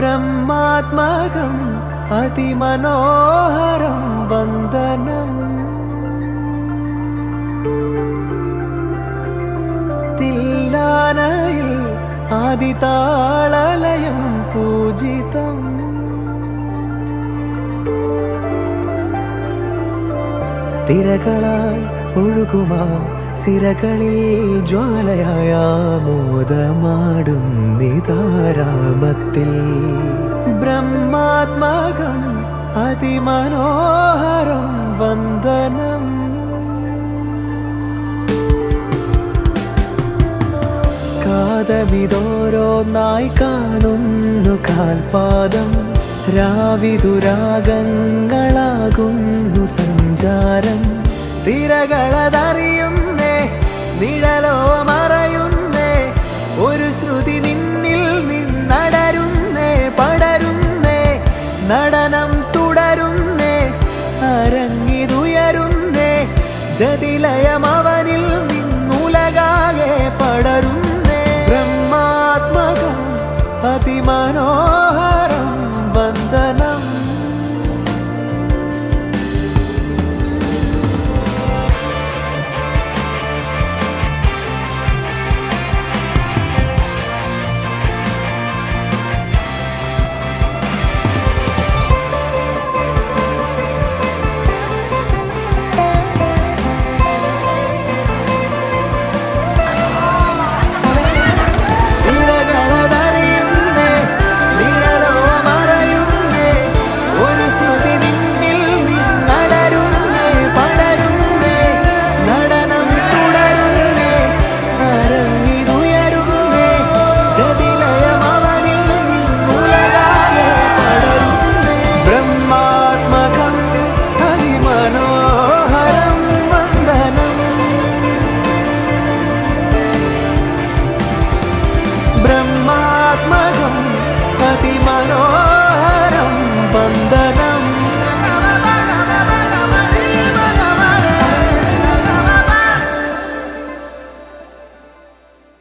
ബ്രഹ്മാത്മകം അതിമനോഹരം വന്ദനം. തില്ലാനയിൽ ആദിതാളലയം പൂജിതം. തിരകളാൽ ഒഴുകുമാ സിരകളിൽ ജ്വാലയായ മോദമാടുന്നിതാരാമത്തിൽ. ബ്രഹ്മാത്മകം അതിമനോഹരം വന്ദനം. കാതമിതോരോന്നായി കാണുന്നു കാൽപാദം. രാവിതുരാഗങ്ങളാകുന്നു സഞ്ചാരം. തിരകളതറിയുന്നേ, നിഴലോ മറയുന്നേ, ഒരു ശ്രുതി നിന്നിൽ നിന്നടരുന്നേ, പടരുന്നേ, നടനം തുടരുന്നേ, അരങ്ങിതുയരുന്നേ, ജതിലയം അവനിൽ നിന്നുലകാകെ പടരുന്നേ. ബ്രഹ്മാത്മകം അതിമനോ